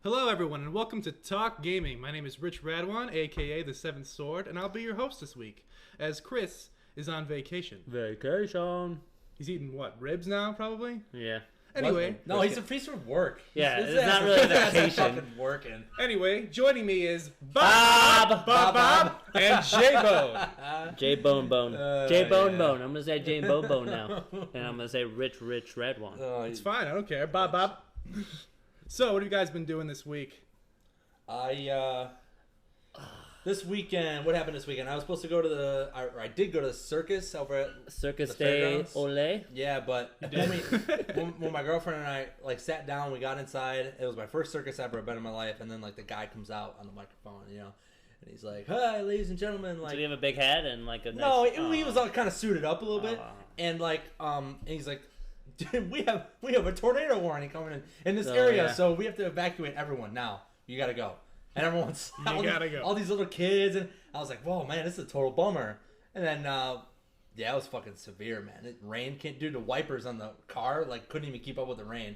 Hello, everyone, and welcome to Talk Gaming. My name is Rich Radwan, aka the Seventh Sword, and I'll be your host this week, as Chris is on vacation. Vacation. He's eating what? Ribs now, probably. Yeah. Anyway, No, he's a piece of work. Yeah, His it's not ass really is vacation. fucking working. Anyway, joining me is Bob. and J-Bone. J Bone Bone. Oh, J Bone yeah. Bone. I'm gonna say J Bone Bone now, and I'm gonna say Rich Red One. It's fine, I don't care. Bob. So, what have you guys been doing this week? This weekend, what happened this weekend? I was supposed to go to I did go to the circus over at Circus the Day fairgrounds. Ole. Yeah, but when my girlfriend and I sat down, we got inside. It was my first circus ever I've been in my life, and then the guy comes out on the microphone, and he's like, "Hi, ladies and gentlemen." Did he have a big head and like a nice... No, he was all kind of suited up a little bit, Aw. and and he's like, "Dude, we have a tornado warning coming in this Oh, area, yeah. so we have to evacuate everyone now. You gotta go." And everyone's gotta go. all these little kids, and I was like, "Whoa, man, this is a total bummer." And then, it was fucking severe, man. It rained, can't do the wipers on the car, couldn't even keep up with the rain.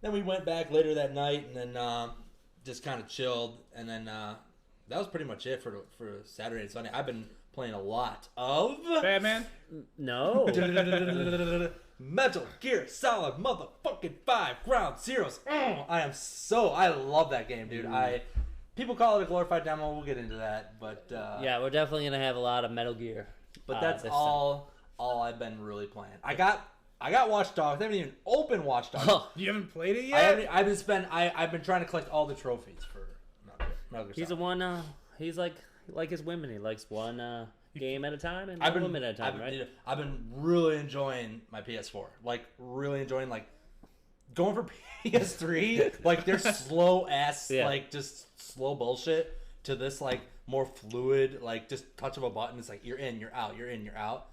Then we went back later that night, and then just kind of chilled, and then that was pretty much it for Saturday and Sunday. I've been playing a lot of Batman? No. Metal Gear Solid motherfucking 5 Ground Zeroes. I love that game, dude. People call it a glorified demo. We'll get into that, but Yeah, we're definitely gonna have a lot of Metal Gear. but that's this all I've been really playing. I got Watch Dogs. I haven't even opened Watch Dogs. time. You haven't played it yet? I've been trying to collect all the trophies for Metal Gear He's a Solid. one. He's like his women. He likes one game at a time and I've one been woman at a time, right? dude, I've been really enjoying my PS4. Really enjoying going for PS3. Their slow ass just slow bullshit to this more fluid just touch of a button. It's you're in, you're out, you're in, you're out.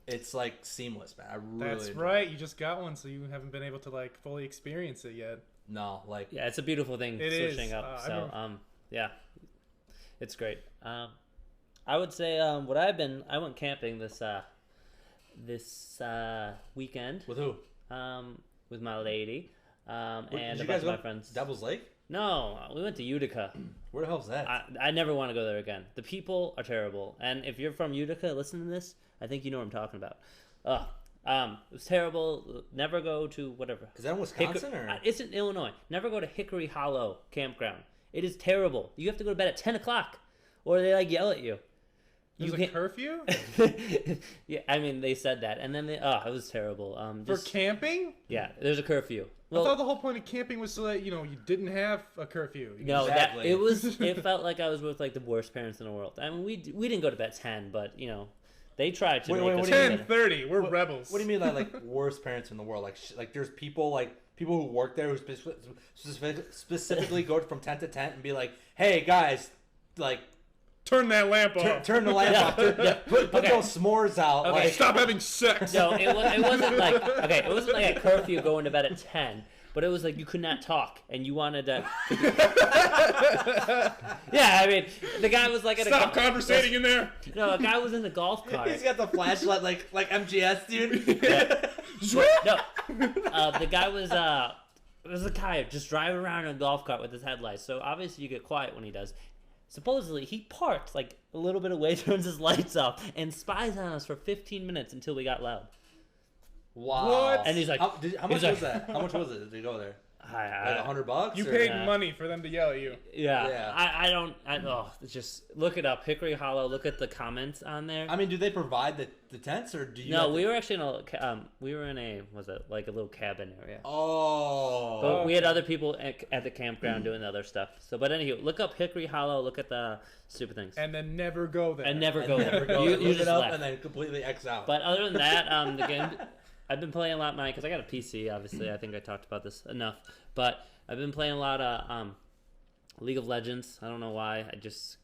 It's seamless, man. I really That's enjoy right, it. you just got one, so you haven't been able to fully experience it yet. No, Yeah, it's a beautiful thing It switching is. up. I So, remember- yeah, it's great. I would say I went camping this weekend with who? with my lady and Did a you bunch guys of go my to friends. Devil's Lake? No, we went to Utica. Where the hell's that? I never want to go there again. The people are terrible, and if you're from Utica, listen to this. I think you know what I'm talking about. It was terrible. Never go to whatever. Is that in Wisconsin or? It's in Illinois. Never go to Hickory Hollow Campground. It is terrible. You have to go to bed at 10 o'clock, or they yell at you. There's a curfew? Yeah, I mean they said that, and then it was terrible. For camping? Yeah, there's a curfew. I thought the whole point of camping was so that, you didn't have a curfew. No, Exactly. it felt like I was with the worst parents in the world. I mean, we didn't go to bed 10, but they tried to. Wait, make what us do you go mean? to- 10:30. We're rebels. What do you mean worst parents in the world? There's people who work there who specifically go from tent to tent and be like, "Hey guys, Turn that lamp off. turn the lamp off. Put Okay. those s'mores out." Okay. Stop having sex. No, it wasn't it wasn't like a curfew going to bed at 10, but it was you could not talk and you wanted to. Yeah, I mean the guy was at Stop conversating in there. No, a guy was in the golf cart. He's got the flashlight like MGS, dude. No, the guy was there's a guy just driving around in a golf cart with his headlights. So obviously you get quiet when he does. Supposedly he parked a little bit away, turns his lights off, and spies on us for 15 minutes until we got loud. Wow. What? And he's like, how much he's like- was that? How much was it to go there? I, $100? You or- paid Yeah. money for them to yell at you. Yeah. Just look it up. Hickory Hollow. Look at the comments on there. I mean, do they provide the tents or do you? No, have to- we were actually in a a little cabin area. Oh. But we had other people at the campground doing other stuff. So, but anywho, look up Hickory Hollow. Look at the stupid things. And then never go there. And never And go never there. go You look it just up left. and then completely X out. But other than that, the game I've been playing a lot, because I got a PC. Obviously, I think I talked about this enough. But I've been playing a lot of League of Legends. I don't know why. I just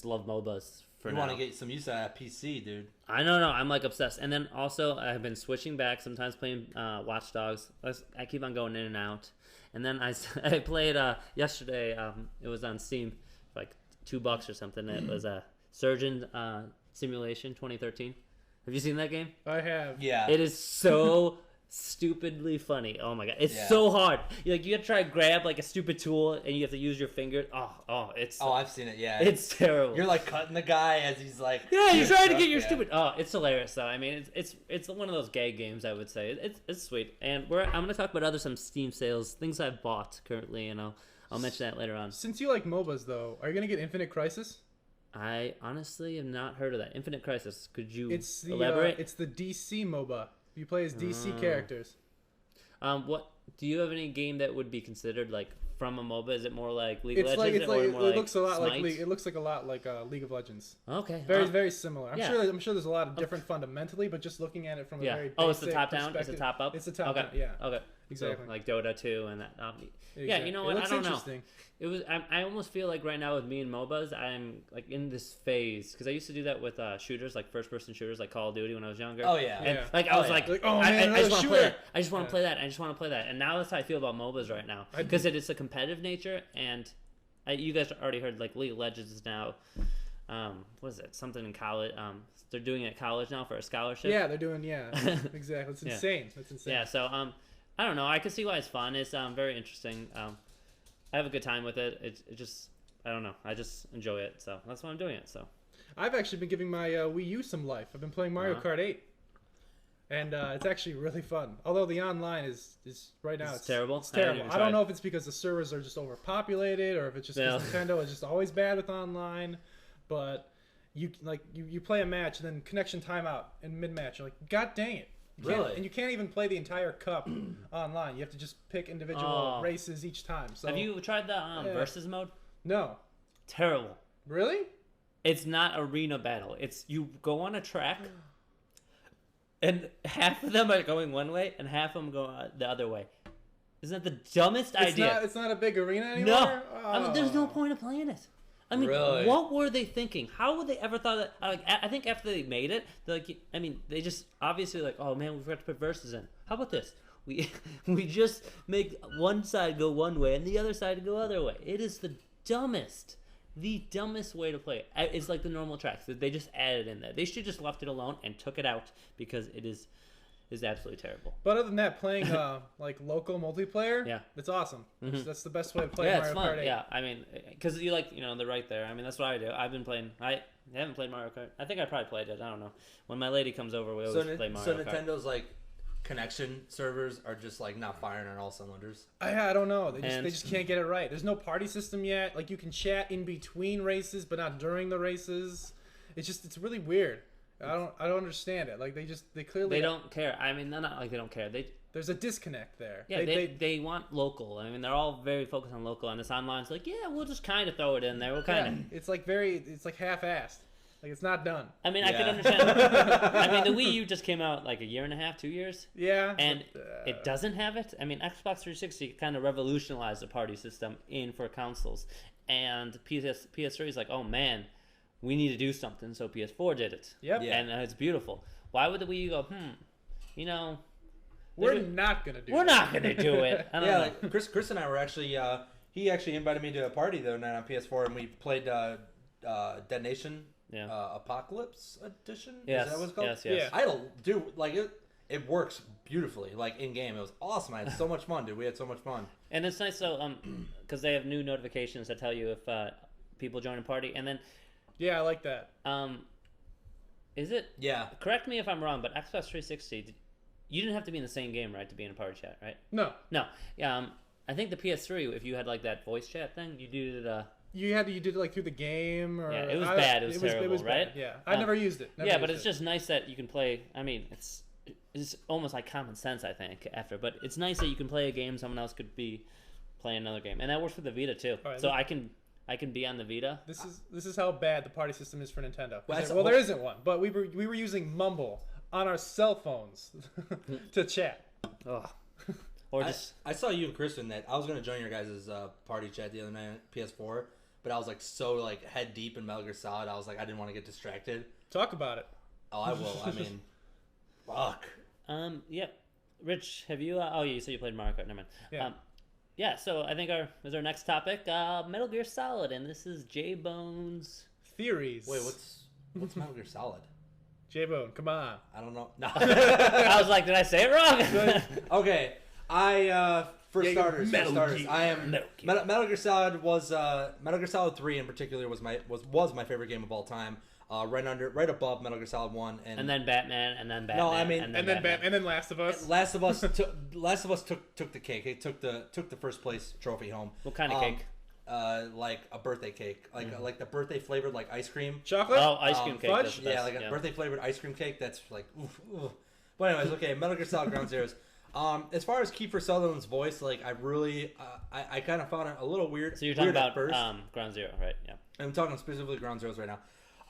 love MOBAs for you now. want to get some use out of that PC, dude. I don't know. I'm obsessed. And then also I've been switching back. Sometimes playing Watch Dogs. I keep on going in and out. And then I played yesterday. It was on Steam for $2 or something. It was a Surgeon Simulation 2013. Have you seen that game? I have. Yeah. It is so stupidly funny. Oh my god, it's Yeah. so hard. You gotta try to grab like a stupid tool, and you have to use your finger. It's I've seen it. Yeah, it's terrible. You're like cutting the guy as he's like. Yeah, you're trying to get your yeah. stupid. Oh, it's hilarious though. I mean, it's one of those gag games. I would say it's sweet. And I'm gonna talk about some Steam sales, things I've bought currently, and I'll mention that later on. Since you like MOBAs, though, are you gonna get Infinite Crisis? I honestly have not heard of that. Infinite Crisis. Could you It's the elaborate? it's the DC MOBA. You play as DC characters. What do you have any game that would be considered like from a MOBA? Is it more like League It's of like Legends? it or more looks a lot like Smite? League. It looks like a lot like League of Legends. Okay. Very similar. yeah. I'm sure there's a lot of different fundamentally, but just looking at it from a Yeah. very basic Oh, it's the top down. It's the perspective- top up. It's the top Okay. down. Yeah. Okay. Exactly. So, like Dota 2 and that. Yeah. Exactly. You know It what? I looks don't know. interesting. It was. I almost feel like right now with me and MOBAs, I'm like in this phase because I used to do that with shooters, like first-person shooters, like Call of Duty when I was younger. Oh yeah. And Yeah. like I was yeah. like, Like, oh, man, I just another want to play shooter. that. I just want to Yeah. play that. I just want to play that. And now that's how I feel about MOBAs right now because it's a competitive nature. And you guys already heard like League of Legends is now, what is it? Something in college. They're doing it at college now for a scholarship. Yeah, they're doing. Yeah, exactly. It's Yeah. insane. That's insane. Yeah. So I don't know. I can see why it's fun. It's very interesting. I have a good time with it. It just I don't know. I just enjoy it. So that's why I'm doing it. So. I've actually been giving my Wii U some life. I've been playing Mario Uh-huh. Kart 8, and it's actually really fun. Although the online is right now It's terrible? It's I haven't terrible. even I don't tried. know if it's because the servers are just overpopulated or if it's just because Nintendo is just always bad with online. But you play a match and then connection timeout in mid match. You're like, God dang it! You can't- Really? And you can't even play the entire cup online. You have to just pick individual Oh. races each time. So Have you tried the versus mode? No, Terrible. really? It's not arena battle. It's you go on a track, and half of them are going one way, and half of them go the other way. Isn't that the dumbest idea? It's not a big arena anymore. No, I mean, there's no Oh. point of playing it. I mean, Really? what were they thinking? How would they ever thought that? Like, I think after they made it, they're like, I mean, they just obviously like, oh man, we forgot to put verses in. How about this? We just make one side go one way and the other side go other way. It is the dumbest way to play it. It's like the normal tracks that they just added in there. They should just left it alone and took it out because it is absolutely terrible. But other than that, playing like local multiplayer, Yeah. it's awesome. Mhm. That's the best way to play Yeah, Mario it's fun. Kart 8. Yeah, I mean, because you like, they're right there. I mean, that's what I do. I've been playing. I haven't played Mario Kart. I think I probably played it. I don't know. When my lady comes over, we always play Mario Kart. Nintendo's like connection servers are just like not firing on all cylinders. I don't know. They And- just can't get it right. There's no party system yet. Like you can chat in between races, but not during the races. It's really weird. I don't understand it. Like they clearly They don't care. I mean, they're not like they don't care. There's a disconnect there. Yeah, they want local. I mean, they're all very focused on local. And this online's like, yeah, we'll just kind of throw it in there. We'll kind of. It's like half-assed. Like it's not done. I mean, I can Yeah. understand. I mean, the Wii U just came out like a year and a half, 2 years, Yeah. and but, it doesn't have it. I mean, Xbox 360 kind of revolutionized the party system for consoles, and PS3 is like, oh man, we need to do something. So PS4 did it. Yep. Yeah. And it's beautiful. Why would the Wii U go? We're not gonna do. We're it. not gonna do it. I don't Yeah, know. like Chris and I were actually. He actually invited me to a party the other night on PS4, and we played Dead Nation Yeah. Apocalypse Edition. Yes. Is that what it's called? Yes. Yes. Yeah. I don't do like it. It works beautifully, like in game. It was awesome. I had so much fun, dude. We had so much fun. And it's nice though, because they have new notifications that tell you if people join a party, and then Yeah, I like that. is it? Yeah. Correct me if I'm wrong, but Xbox 360, you didn't have to be in the same game, right, to be in a party chat, right? No, No. Yeah. I think the PS3, if you had like that voice chat thing, you did it. you did it like through the game, or Yeah, it was bad. It was terrible, right? bad. Yeah, I never used it. Never Yeah, used but it's it. just nice that you can play. I mean, it's almost like common sense, I think, after. But it's nice that you can play a game, someone else could be playing another game, and that works for the Vita too. All right, So look- I can be on the Vita. This is how bad the party system is for Nintendo. Well, that's- Well, there isn't one, but we were using Mumble on our cell phones to chat. Ugh. Or just I saw you and Chris in that. I was gonna join your guys' party chat the other night on PS4, but I was like so like head deep in Metal Gear Solid. I was like I didn't want to get distracted. Talk about it. Oh, I will. I mean, fuck. yeah. Rich, have you? Oh, you said you played Mario Kart. Never mind. Yeah. Yeah. So I think our next topic, Metal Gear Solid, and this is J Bones. Theories. Wait, what's Metal Gear Solid? J-Bone, come on. I don't know. No. I was like, did I say it wrong? Okay, for starters, I am Metal Gear Solid was Metal Gear Solid 3 in particular was my favorite game of all time. Right above Metal Gear Solid 1 and then Batman and then Batman. No, I mean And then Last of Us. Last of Us took the cake. It took the first place trophy home. What kind of cake? Like a birthday cake, like the birthday flavored like ice cream. Chocolate? Oh, ice cream cake. fudge? Yeah, like a birthday flavored ice cream cake. That's like, oof, oof. But anyways, okay, Metal Gear Solid Ground Zeroes. As far as Kiefer Sutherland's voice, like I really, I kind of found it a little weird. So you're talking about first. Ground Zero, right? Yeah. I'm talking specifically Ground Zeroes right now.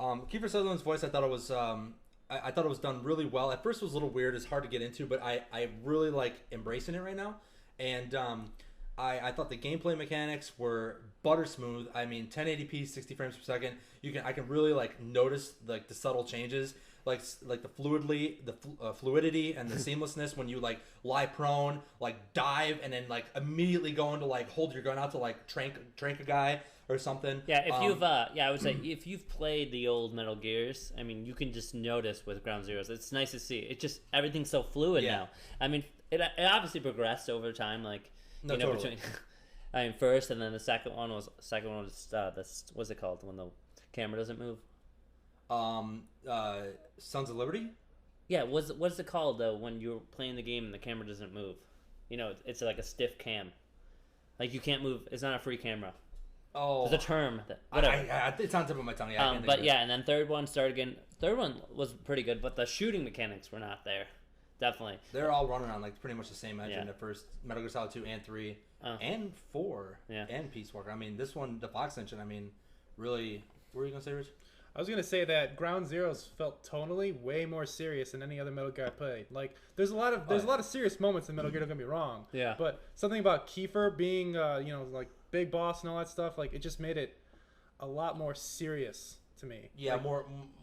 Kiefer Sutherland's voice, I thought it was, I thought it was done really well. At first, it was a little weird. It's hard to get into, but I really like embracing it right now. And I thought the gameplay mechanics were butter smooth. I mean, 1080p, 60 frames per second. I can really like notice like the subtle changes, like the fluidity and the seamlessness when you like lie prone, like dive, and then like immediately go into like hold your gun out to like trank a guy or something. Yeah, if you've I would say if you've played the old Metal Gears, I mean, you can just notice with Ground Zeroes. It's nice to see. It just everything's so fluid now. I mean, it obviously progressed over time, like Totally. between. I mean, first and then the second one was this, what's it called when the camera doesn't move? Sons of Liberty. Yeah, what's it called though when you're playing the game and the camera doesn't move? You know, it's like a stiff cam, like you can't move. It's not a free camera. Oh, there's a term. Whatever. It's on top of my tongue. Yeah, but yeah, and then third one started again. Third one was pretty good, but the shooting mechanics were not there. Definitely. They're all running on like pretty much the same engine. The first Metal Gear Solid 2 and 3 and 4 and Peace Walker. I mean, this one, the Fox engine. I mean, really. What were you gonna say, Rich? I was gonna say that Ground Zeroes felt tonally way more serious than any other Metal Gear I played. Like, there's a lot of serious moments in Metal Gear. Don't get me wrong. Yeah. But something about Kiefer being, like big boss and all that stuff, like it just made it a lot more serious to me. Yeah, like,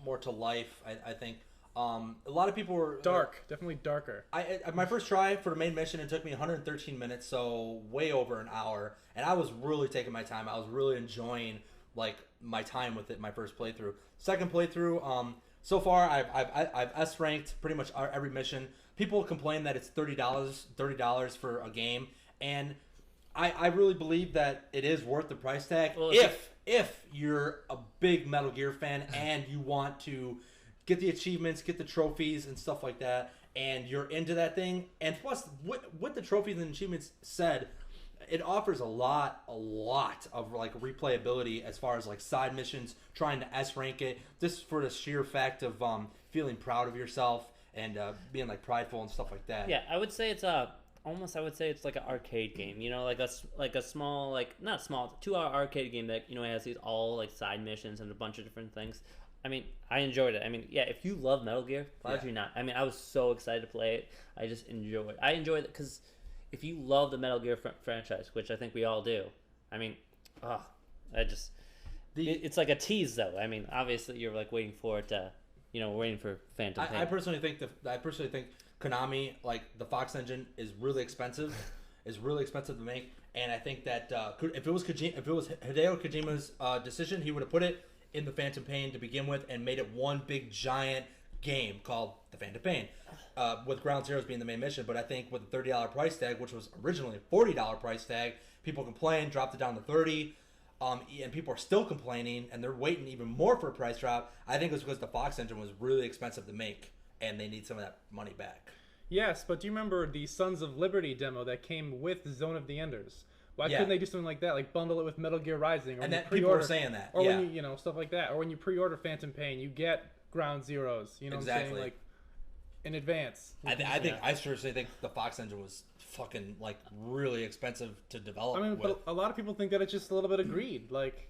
more to life. I think. A lot of people were dark, definitely darker. My first try for the main mission, it took me 113 minutes, so way over an hour, and I was really taking my time. I was really enjoying like my time with it. My first playthrough, second playthrough. So far I've S ranked pretty much every mission. People complain that it's $30 for a game, and I really believe that it is worth the price tag if you're a big Metal Gear fan and you want to get the achievements, get the trophies and stuff like that, and you're into that thing. And plus, with the trophies and achievements said, it offers a lot of like replayability as far as like side missions, trying to S rank it, just for the sheer fact of feeling proud of yourself and being like prideful and stuff like that. Yeah, I would say it's I would say it's like an arcade game, you know, like a small, like not small, 2-hour arcade game that, you know, has these all like side missions and a bunch of different things. I mean, I enjoyed it. I mean, yeah, if you love Metal Gear, why would you not? I mean, I was so excited to play it. I just enjoyed it. I enjoyed it because if you love the Metal Gear franchise, which I think we all do, I mean, it's like a tease, though. I mean, obviously, you're like waiting for it to, you know, waiting for Phantom Pain. I personally think Konami, like the Fox engine, is really expensive. To make, and I think that if it was Hideo Kojima's decision, he would have put it in the Phantom Pain to begin with and made it one big giant game called the Phantom Pain, with Ground Zeroes being the main mission. But I think with the $30 price tag, which was originally a $40 price tag, people complained, dropped it down to $30, and people are still complaining, and they're waiting even more for a price drop. I think it's because the Fox engine was really expensive to make, and they need some of that money back. Yes, but do you remember the Sons of Liberty demo that came with Zone of the Enders? Why couldn't they do something like that, like bundle it with Metal Gear Rising? Or and that people were saying that, or when you know, stuff like that, or when you pre-order Phantom Pain, you get Ground Zeroes. You know what I'm saying, like in advance. I seriously think the Fox engine was fucking like really expensive to develop. I mean, but a lot of people think that it's just a little bit of greed, like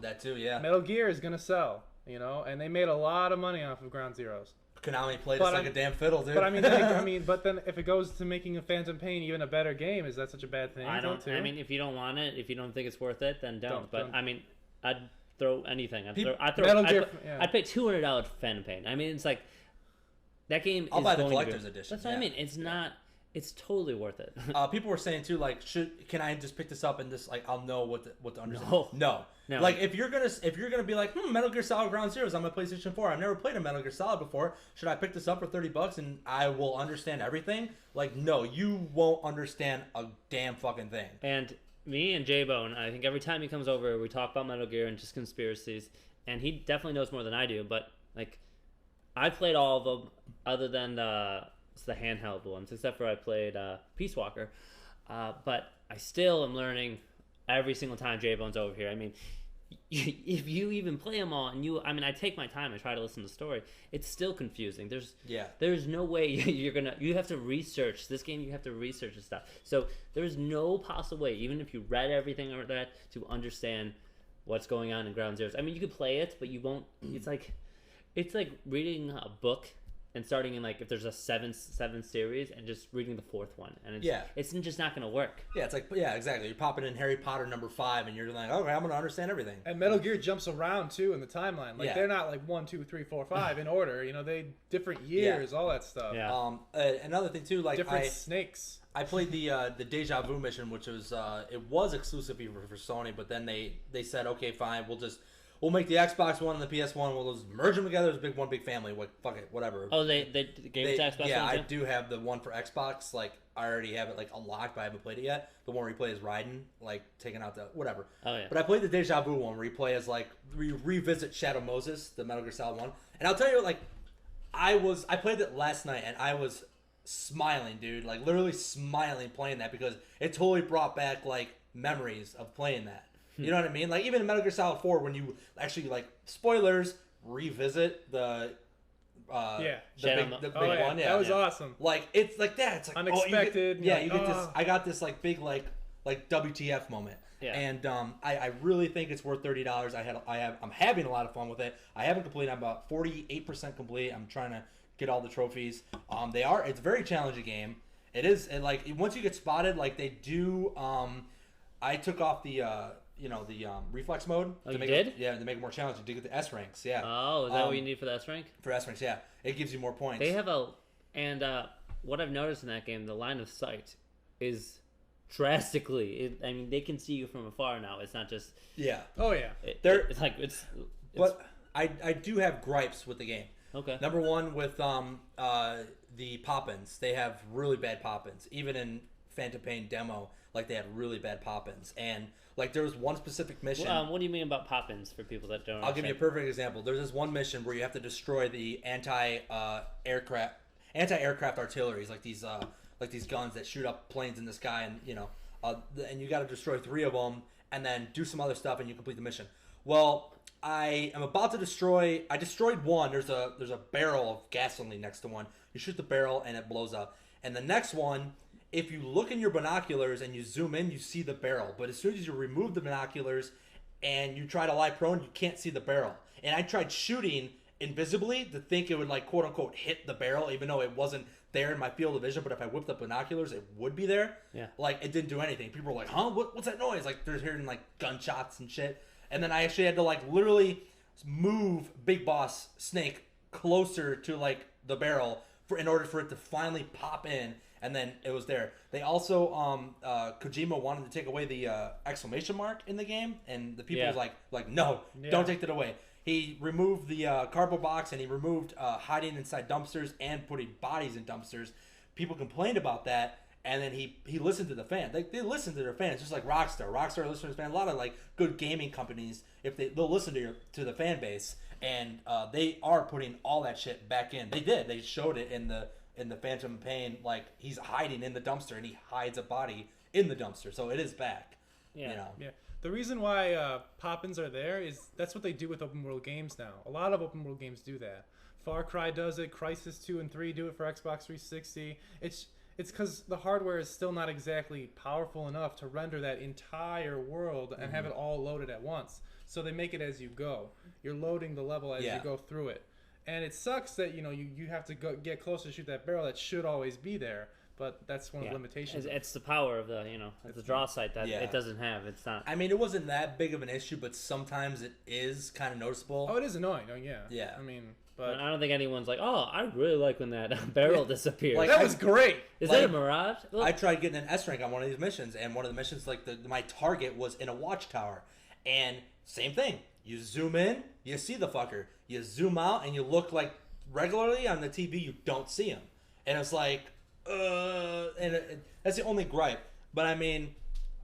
that too. Yeah, Metal Gear is gonna sell, you know, and they made a lot of money off of Ground Zeroes. Konami played us like a damn fiddle, dude. But but then if it goes to making a Phantom Pain even a better game, is that such a bad thing? I mean, if you don't want it, if you don't think it's worth it, then don't. But I mean, I'd throw anything. I'd pay $200 for Phantom Pain. I mean, it's like that game. I'll buy the collector's edition. That's what I mean. It's not It's totally worth it. People were saying too, like, can I just pick this up and just like I'll know what to understand? No. Like if you're gonna be like, Metal Gear Solid Ground Zeroes on my PlayStation 4. I've never played a Metal Gear Solid before. Should I pick this up for $30 and I will understand everything? Like, no, you won't understand a damn fucking thing. And me and J-Bone, I think every time he comes over, we talk about Metal Gear and just conspiracies. And he definitely knows more than I do. But like, I played all of them other than the handheld ones, except for I played Peace Walker. But I still am learning every single time J-Bone's over here. I mean, if you even play them all, and I take my time and try to listen to the story, it's still confusing. There's no way you have to research this game. You have to research this stuff. So there's no possible way, even if you read everything or that, to understand what's going on in Ground Zeroes. I mean, you could play it, but you won't. It's like reading a book and starting in, like, if there's a seven series and just reading the fourth one, and it's just not gonna work. It's like, exactly. You're popping in Harry Potter #5, and you're like, okay, I'm gonna understand everything. And Metal Gear jumps around too in the timeline. Like they're not like 1, 2, 3, 4, 5 in order. You know, they different years, all that stuff. Yeah. Another thing too, like different snakes. I played the Deja Vu mission, which was it was exclusively for Sony, but then they said, okay, fine, we'll make the Xbox One and the PS One. We'll just merge them together as one big family. Like, fuck it, whatever. Oh, they gave it to Xbox One? Yeah, I do have the one for Xbox. Like, I already have it like unlocked, but I haven't played it yet. The one where you play as Raiden, like taking out the whatever. Oh yeah. But I played the Deja Vu one where you play as like revisit Shadow Moses, the Metal Gear Solid one. And I'll tell you, like, I played it last night and I was smiling, dude. Like, literally smiling playing that because it totally brought back like memories of playing that. You know what I mean? Like, even in Metal Gear Solid 4, when you actually, like, spoilers, revisit the big one. Yeah, that was awesome. Like, it's like that. It's like unexpected. You get this. I got this like big like WTF moment. Yeah. And I really think it's worth $30. I'm having a lot of fun with it. I haven't completed. I'm about 48% complete. I'm trying to get all the trophies. It's a very challenging game. It is, and like once you get spotted, like they do. I took off the reflex mode. Oh, you did? To make it more challenging to get the S ranks. Yeah. Oh, is that what you need for the S rank? For S ranks, yeah, it gives you more points. They have what I've noticed in that game, the line of sight is drastically. They can see you from afar now. It's not just. Yeah. Oh yeah. But I do have gripes with the game. Okay. Number one with the pop-ins, they have really bad pop-ins. Even in Phantom Pain demo, like they had really bad pop-ins, and like there was one specific mission. Well, what do you mean about pop-ins for people that don't? I'll give you a perfect example. There's this one mission where you have to destroy the anti-aircraft artilleries, like these guns that shoot up planes in the sky, and and you got to destroy 3 of them, and then do some other stuff, and you complete the mission. Well, I am about to destroy. I destroyed one. There's a barrel of gasoline next to one. You shoot the barrel and it blows up. And the next one, if you look in your binoculars and you zoom in, you see the barrel. But as soon as you remove the binoculars and you try to lie prone, you can't see the barrel. And I tried shooting invisibly to think it would, like, quote unquote hit the barrel, even though it wasn't there in my field of vision. But if I whipped up binoculars, it would be there. Yeah. Like, it didn't do anything. People were like, huh? What's that noise? Like, they're hearing like gunshots and shit. And then I actually had to like literally move Big Boss Snake closer to like the barrel in order for it to finally pop in, and then it was there. They also Kojima wanted to take away the exclamation mark in the game, and the people was like no, don't take that away. He removed the cardboard box, and he removed hiding inside dumpsters and putting bodies in dumpsters. People complained about that. And then he listened to the fans. Like, they listen to their fans, just like Rockstar. Rockstar listens to his fans. A lot of like good gaming companies, they'll listen to the fan base, and they are putting all that shit back in. They did. They showed it in the Phantom Pain. Like, he's hiding in the dumpster, and he hides a body in the dumpster. So it is back. Yeah. Yeah. The reason why pop-ins are there is that's what they do with open world games now. A lot of open world games do that. Far Cry does it. Crysis 2 and 3 do it for Xbox 360. It's because the hardware is still not exactly powerful enough to render that entire world and have it all loaded at once. So they make it as you go. You're loading the level as you go through it. And it sucks that you have to get closer to shoot that barrel that should always be there. but that's one of the limitations. It's the power of the it's the draw site that Yeah. it doesn't have. It's not. I mean, it wasn't that big of an issue, but sometimes it is kind of noticeable. Oh, it is annoying. Oh, yeah. Yeah. I mean, but I don't think anyone's like, oh, I really like when that barrel disappears. Like, that was great. Is like, that a mirage? Look. I tried getting an S rank on one of these missions, and one of the missions, like my target was in a watchtower, and same thing. You zoom in, you see the fucker. You zoom out, and you look like regularly on the TV, you don't see him, and it's like, that's the only gripe. But I mean,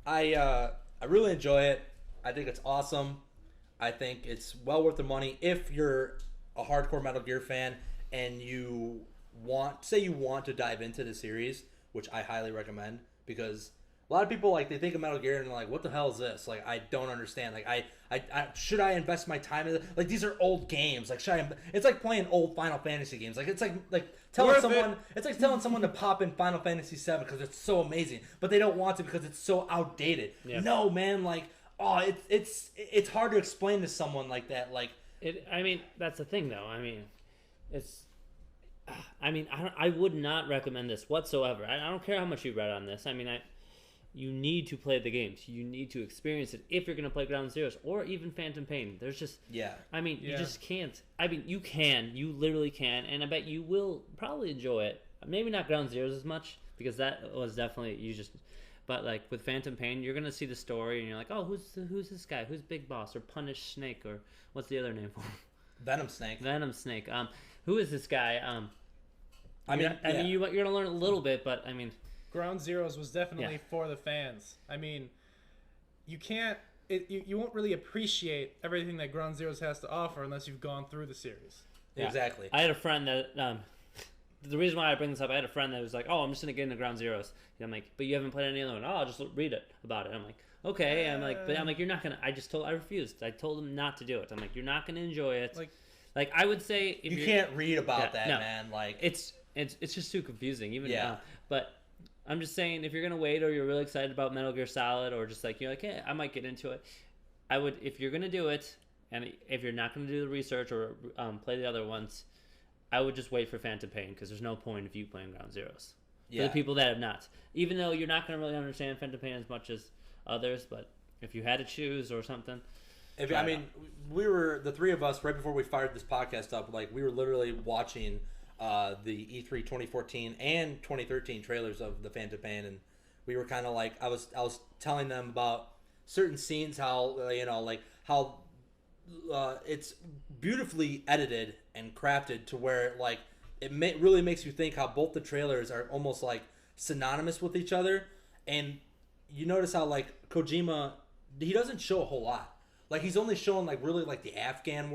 I really enjoy it. I think it's awesome. I think it's well worth the money if you're a hardcore Metal Gear fan and you want to dive into the series, which I highly recommend, because a lot of people, like, they think of Metal Gear and they're like, what the hell is this? Like, I don't understand. Like, I should I invest my time in it? Like, these are old games. Like, it's like playing old Final Fantasy games. Like, it's like telling someone, it's like telling someone to pop in Final Fantasy 7 because it's so amazing, but they don't want to because it's so outdated. Yeah. No, man, like, it's hard to explain to someone like that. Like, I mean, that's the thing, though. I would not recommend this whatsoever. I don't care how much you read on this. I mean, you need to play the games. You need to experience it if you're going to play Ground Zeroes or even Phantom Pain. There's just... Yeah. I mean, you just can't. I mean, you can. You literally can. And I bet you will probably enjoy it. Maybe not Ground Zeroes as much, because that was definitely... But, like, with Phantom Pain, you're going to see the story, and you're like, oh, who's this guy? Who's Big Boss? Or Punish Snake? Or what's the other name for him? Venom Snake. Venom Snake. Who is this guy? I mean, you're going to learn a little bit, but, I mean... Ground Zeroes was definitely for the fans. I mean, you can't... You won't really appreciate everything that Ground Zeroes has to offer unless you've gone through the series. Yeah. Exactly. I had a friend that... the reason why I bring this up, I had a friend that was like, oh, I'm just going to get into Ground Zeroes. And I'm like, but you haven't played any other one. Oh, I'll just read it about it. I'm like, okay. I'm like, you're not going to... I refused. I told him not to do it. I'm like, you're not going to enjoy it. Like I would say... If you can't read about that, man. Like, it's just too confusing, even now. But I'm just saying, if you're going to wait, or you're really excited about Metal Gear Solid, or just like, you're like, hey, I might get into it. I would, if you're going to do it, and if you're not going to do the research or play the other ones... I would just wait for Phantom Pain, because there's no point of you playing Ground Zeroes. For the people that have not. Even though you're not going to really understand Phantom Pain as much as others, but if you had to choose or something. We were, the three of us, right before we fired this podcast up, like, we were literally watching the E3 2014 and 2013 trailers of the Phantom Pain, and we were kind of like, I was telling them about certain scenes, how, how it's beautifully edited and crafted to where, like, really makes you think how both the trailers are almost like synonymous with each other. And you notice how, like, Kojima, he doesn't show a whole lot. Like, he's only showing, like, really, like, the Afghanistan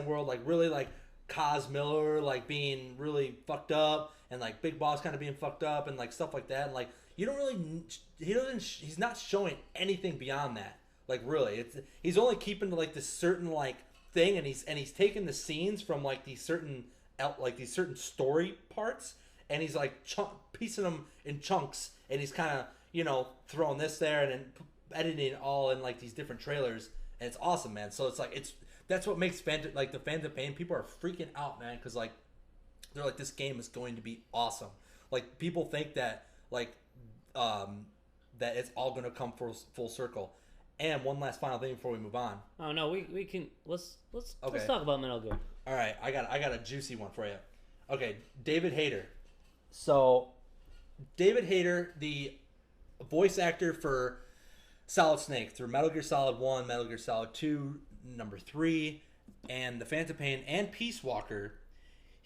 world, like, really, like, Kaz Miller, like, being really fucked up, and, like, Big Boss kind of being fucked up, and, like, stuff like that. And, like, you don't really, he's not showing anything beyond that. Like, really, he's only keeping to, like, this certain, like, thing, and he's taking the scenes from, like, these certain story parts, and he's like piecing them in chunks, and he's kind of throwing this there and then editing it all in, like, these different trailers, and it's awesome, man. So it's like that's what makes the Phantom Pain, people are freaking out, man, because, like, they're like, this game is going to be awesome. Like, people think that, like, that it's all going to come full circle. And one last final thing before we move on. Oh no, we can let's talk about Metal Gear. All right, I got a juicy one for you. Okay, David Hayter. So, David Hayter, the voice actor for Solid Snake through Metal Gear Solid 1, Metal Gear Solid 2, number 3, and The Phantom Pain and Peace Walker.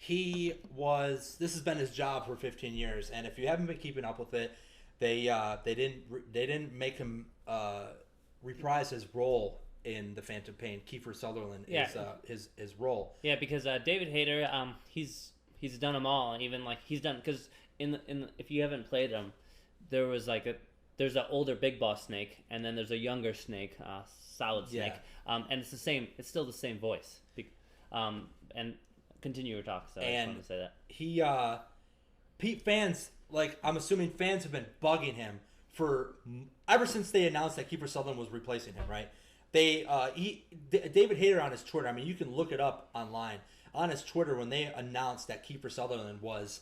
This has been his job for 15 years, and if you haven't been keeping up with it, they didn't make him reprise his role in The Phantom Pain. Kiefer Sutherland is his role. Yeah, because David Hayter, he's done them all. Even, like, he's done, because if you haven't played them, there's an older Big Boss Snake, and then there's a younger Snake, Solid Snake, and it's still the same voice. And continue your talk. So I just wanted to say that fans, like, I'm assuming fans have been bugging him for ever since they announced that Kiefer Sutherland was replacing him, right? David Hayter on his Twitter, I mean, you can look it up online. On his Twitter, when they announced that Kiefer Sutherland was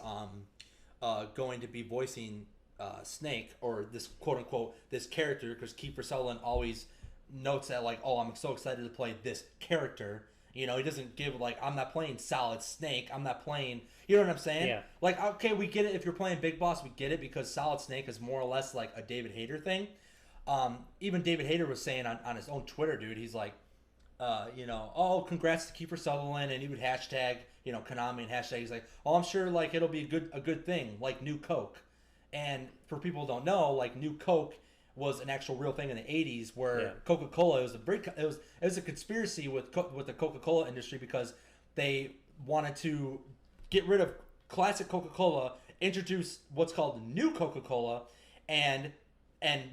going to be voicing Snake, or this quote unquote this character, because Kiefer Sutherland always notes that like, oh, I'm so excited to play this character. You know, he doesn't give like, I'm not playing Solid Snake. I'm not playing. You know what I'm saying? Yeah. Like, okay, we get it. If you're playing Big Boss, we get it, because Solid Snake is more or less like a David Hayter thing. Even David Hayter was saying on his own Twitter, dude, he's like, you know, oh, congrats to Kiefer Sutherland, and he would hashtag, you know, Konami and hashtag. He's like, oh, I'm sure like it'll be a good thing, like New Coke. And for people who don't know, like New Coke was an actual real thing in the 80s, where Coca-Cola, it was a conspiracy with the Coca-Cola industry, because they wanted to get rid of classic Coca-Cola, introduce what's called New Coca-Cola, and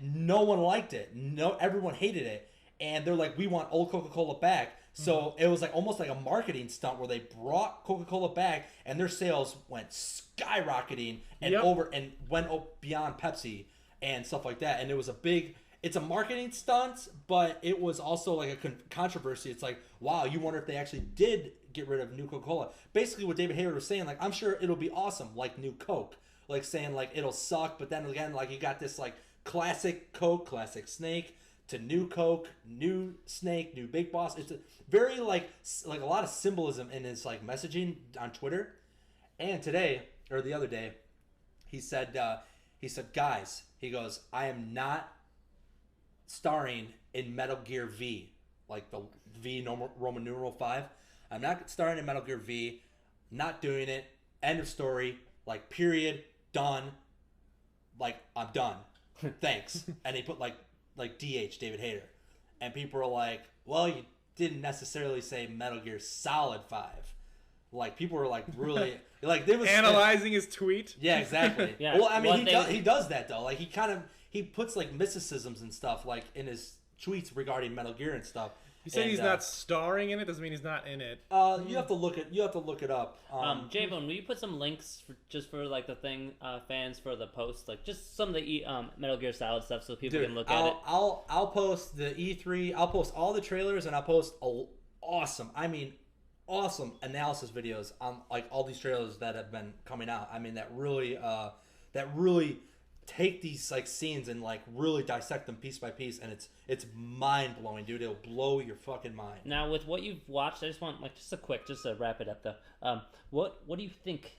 no one liked it. No, everyone hated it. And they're like, we want old Coca-Cola back. So it was like almost like a marketing stunt where they brought Coca-Cola back, and their sales went skyrocketing and went beyond Pepsi and stuff like that. And it was it's a marketing stunt, but it was also like a controversy. It's like, wow, you wonder if they actually did get rid of New Coca-Cola. Basically what David Hayter was saying, like, I'm sure it'll be awesome, like New Coke. Like saying like it'll suck, but then again, like you got this like classic Coke, classic Snake, to New Coke, New Snake, New Big Boss. It's a very like a lot of symbolism in his like messaging on Twitter. And today, or the other day, he said, guys, he goes, I am not starring in Metal Gear V, like the V Roman numeral 5. I'm not starring in Metal Gear V. Not doing it. End of story. Like, period. Done. Like, I'm done. Thanks. And he put like DH, David Hayter. And people are like, well, you didn't necessarily say Metal Gear Solid 5. Like, people were like really like they was analyzing his tweet. Yeah, exactly. Yeah. Well, I mean, he does that though. Like, he puts like mysticisms and stuff like in his tweets regarding Metal Gear and stuff. You said he's not starring in it. Doesn't mean he's not in it. You have to look it up. J-Bone, will you put some links for like the thing fans for the post, like just some of the Metal Gear Solid stuff, so people can look at it. I'll post the E3. I'll post all the trailers, and I'll post awesome analysis videos on like all these trailers that have been coming out. I mean, that really take these like scenes and like really dissect them piece by piece, and it's mind blowing, dude. It'll blow your fucking mind. Now, with what you've watched, I just want like just to wrap it up though. What do you think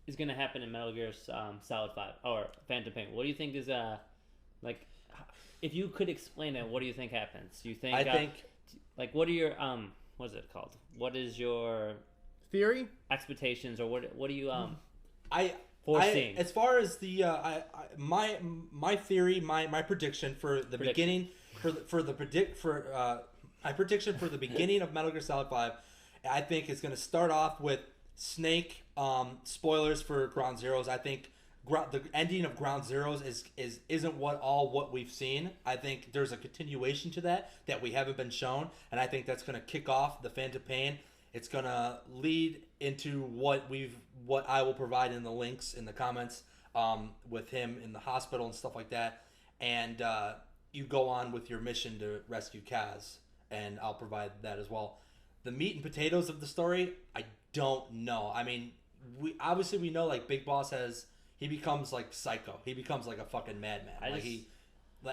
is going to happen in Metal Gear Solid 5 or Phantom Pain? What do you think is like, if you could explain it, what do you think happens? Do you think like, what are your what is it called? What is your theory? Expectations, or what do you foreseeing? As far as the my theory, my prediction for the beginning my prediction for the beginning of Metal Gear Solid 5, I think it's going to start off with Snake. Spoilers for Ground Zeroes. I think the ending of Ground Zeroes isn't what we've seen. I think there's a continuation to that we haven't been shown, and I think that's going to kick off the Phantom Pain. It's going to lead into what I will provide in the links in the comments, with him in the hospital and stuff like that. And you go on with your mission to rescue Kaz, and I'll provide that as well. The meat and potatoes of the story, I don't know. I mean, we know like Big Boss he becomes like psycho. He becomes like a fucking madman.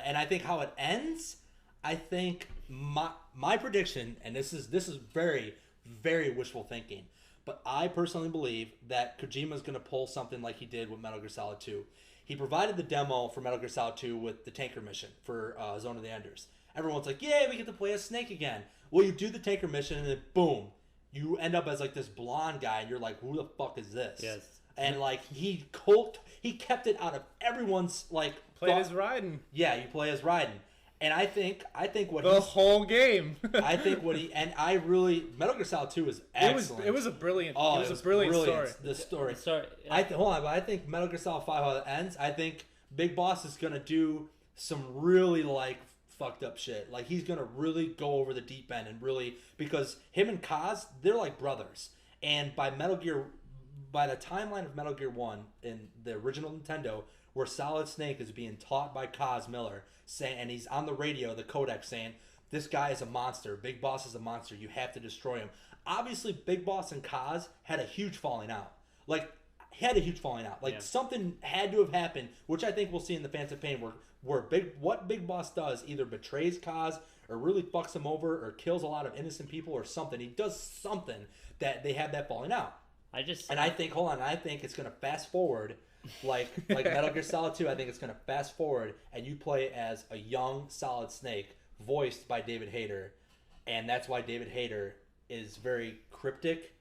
And I think how it ends, I think my prediction, and this is very, very wishful thinking, but I personally believe that Kojima is going to pull something like he did with Metal Gear Solid 2. He provided the demo for Metal Gear Solid 2 with the tanker mission for Zone of the Enders. Everyone's like, yay, we get to play as Snake again. Well, you do the tanker mission, and then boom, you end up as like this blonde guy, and you're like, who the fuck is this? Yes. And like he kept it out of everyone's like Play as Raiden. Yeah, you play as Raiden. And I think what the whole game. I think what Metal Gear Solid 2 is excellent. It was a brilliant. Oh, it was a brilliant story. The story. Sorry. Hold on, but I think Metal Gear Solid 5 how it ends. I think Big Boss is gonna do some really like fucked up shit. Like, he's gonna really go over the deep end and really, because him and Kaz, they're like brothers. And by the timeline of Metal Gear 1 in the original Nintendo, where Solid Snake is being taught by Kaz Miller, and he's on the radio, the codec, saying, this guy is a monster. Big Boss is a monster. You have to destroy him. Obviously, Big Boss and Kaz had a huge falling out. Like, had a huge falling out. Like something had to have happened, which I think we'll see in the Phantom Pain, where what Big Boss does either betrays Kaz or really fucks him over or kills a lot of innocent people or something. He does something that they have that falling out. I think it's gonna fast forward, like Metal Gear Solid 2. I think it's gonna fast forward, and you play as a young Solid Snake, voiced by David Hayter, and that's why David Hayter is very cryptic.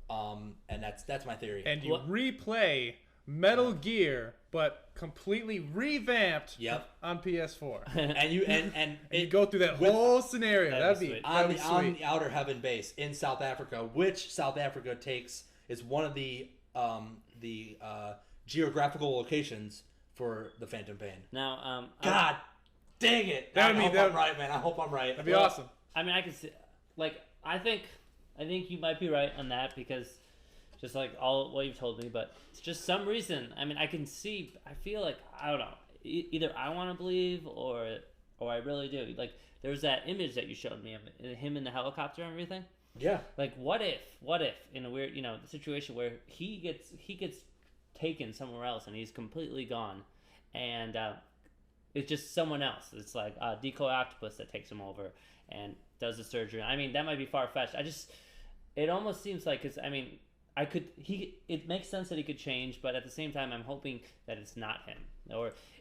And that's my theory. And you replay Metal Gear, but completely revamped on PS4. And you go through that whole scenario. That'd be on the Outer Heaven base in South Africa, which South Africa is one of the geographical locations for the Phantom Pain. Now, God dang it! I hope I'm right, man. I hope I'm right. That'd be awesome. I mean, I can see, I think you might be right on that, because just like all what you've told me, but it's just some reason. I mean, I feel like, I don't know, either I want to believe or I really do. Like, there's that image that you showed me of him in the helicopter and everything. Yeah. Like, what if in a weird, situation where he gets taken somewhere else and he's completely gone, and it's just someone else. It's like a decoy octopus that takes him over and does the surgery. I mean, that might be far-fetched. It almost seems like, because, I mean, it makes sense that he could change, but at the same time, I'm hoping that it's not him.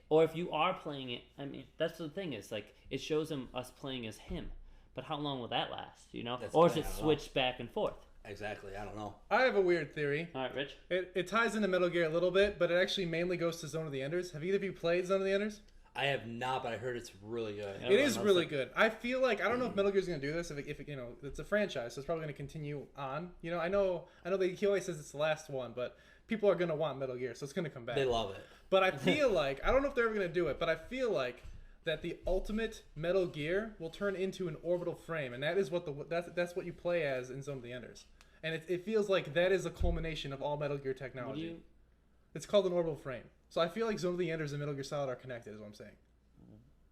Or if you are playing it, I mean, that's the thing, is like, it shows us playing as him. But how long will that last, Or is it switched back and forth? Exactly, I don't know. I have a weird theory. All right, Rich? It ties into Metal Gear a little bit, but it actually mainly goes to Zone of the Enders. Have either of you played Zone of the Enders? I have not, but I heard it's really good. It is really good. I feel like, I don't know if Metal Gear's going to do this. If it's a franchise, so it's probably going to continue on. I know he always says it's the last one, but people are going to want Metal Gear, so it's going to come back. They love it. But I feel like, I don't know if they're ever going to do it, but I feel like that the ultimate Metal Gear will turn into an orbital frame, and that is that's what you play as in Zone of the Enders. And it feels like that is a culmination of all Metal Gear technology. It's called an orbital frame. So I feel like Zone of the Enders and Metal Gear Solid are connected, is what I'm saying.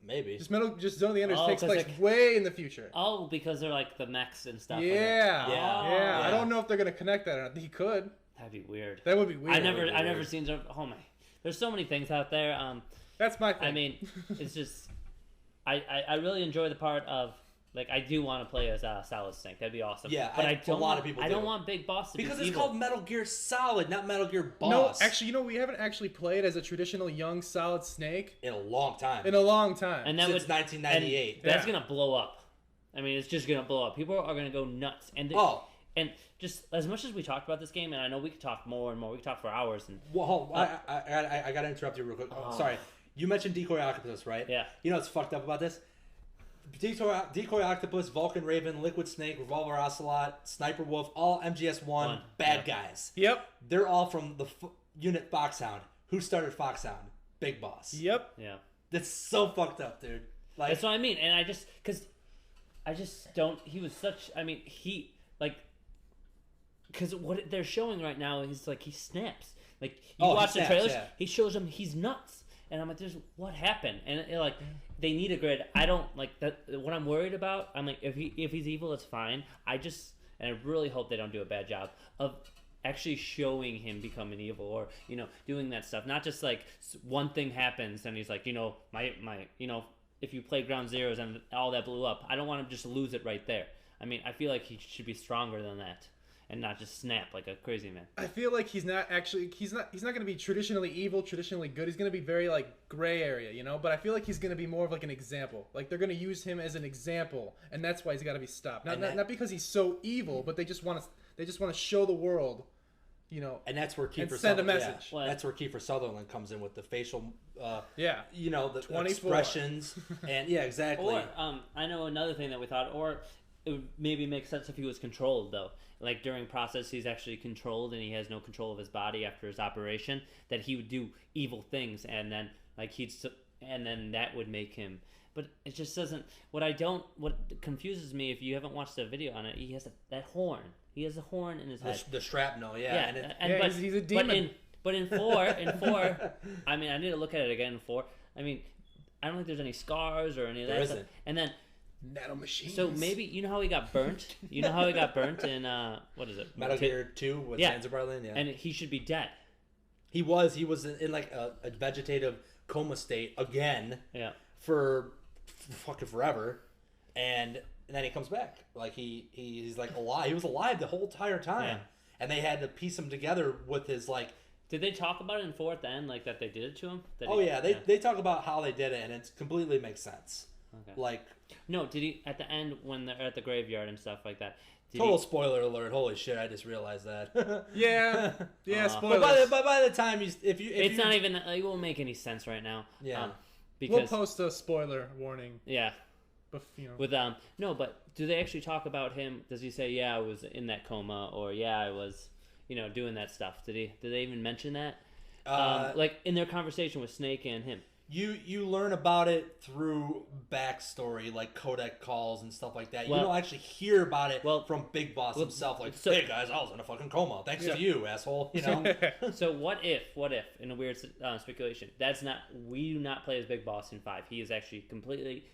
Maybe. Just Zone of the Enders takes place way in the future. Oh, because they're like the mechs and stuff. Yeah. I don't know if they're gonna connect that or not. He could. That'd be weird. That would be weird. I never seen. Oh my, there's so many things out there. That's my thing. I mean, it's just, I really enjoy the part of, like, I do want to play as Solid Snake. That'd be awesome. Yeah, but a lot of people. I don't want Big Boss to be because evil. it's called Metal Gear Solid, not Metal Gear Boss. No, actually, we haven't actually played as a traditional young Solid Snake in a long time. And that since 1998. That's gonna blow up. I mean, it's just gonna blow up. People are gonna go nuts. And just as much as we talked about this game, and I know we could talk more and more. We could talk for hours. And I gotta interrupt you real quick. Sorry, you mentioned Decoy Octopus, right? Yeah. You know what's fucked up about this? Decoy Octopus, Vulcan Raven, Liquid Snake, Revolver Ocelot, Sniper Wolf, all MGS1 bad guys. Yep. They're all from the unit Foxhound. Who started Foxhound? Big Boss. Yep. Yeah. That's so fucked up, dude. Like, that's what I mean. And I just don't, he was such, I mean, because what they're showing right now is, like, he snaps. Like, you watch the trailers, he shows him he's nuts. And I'm like, what happened? And they need a grid. I don't like that. What I'm worried about, I'm like, if he's evil, it's fine. And I really hope they don't do a bad job of actually showing him becoming evil, or doing that stuff. Not just like one thing happens and he's like, if you play Ground Zeroes and all that blew up, I don't want him just to lose it right there. I mean, I feel like he should be stronger than that. And not just snap like a crazy man. I feel like he's not going to be traditionally evil, traditionally good. He's going to be very, like, gray area, But I feel like he's going to be more of, like, an example. Like, they're going to use him as an example, and that's why he's got to be stopped. Not because he's so evil, but they just want to show the world, And that's where Kiefer send a message. Yeah. That's where Kiefer Sutherland comes in with the facial, the 24. expressions, and exactly. Or I know another thing that we thought, or it would maybe make sense if he was controlled, though. Like, during process, he's actually controlled and he has no control of his body after his operation, that he would do evil things, and then that would make him. But it just doesn't. What confuses me, if you haven't watched the video on it, he has that horn. He has a horn in his head. The shrapnel, he's a demon. But in four, I mean, I need to look at it again in 4. I mean, I don't think there's any scars or any of that. There stuff. isn't. And then nano machines. So maybe how he got burnt. You know how he got burnt in what is it? Metal Gear 2 with Zanzibar Land. Yeah. And he should be dead. He was in like a vegetative coma state again Yeah. for fucking forever, and then he comes back. Like he's like alive. He was alive the whole entire time, Yeah. and they had to piece him together with his like. Did they talk about it in 4 at the end, like that they did it to him? They talk about how they did it, and it completely makes sense. Okay. Like No, did he at the end when they're at the graveyard and stuff like that? total spoiler alert! Holy shit! I just realized that. Yeah, spoilers. But by the time it's not even. It won't make any sense right now. Yeah. We'll Because post a spoiler warning. yeah. You know. With no, but do they actually talk about him? Does he say, "Yeah, I was in that coma," or "Yeah, I was, doing that stuff"? Did they even mention that? Like in their conversation with Snake and him. You learn about it through backstory, like codec calls and stuff like that. Well- you don't actually hear about it well- from Big Boss himself. Like, so- hey guys, I was in a fucking coma. Thanks to you, asshole. You know. So what if, in a weird speculation, we do not play as Big Boss in 5. He is actually completely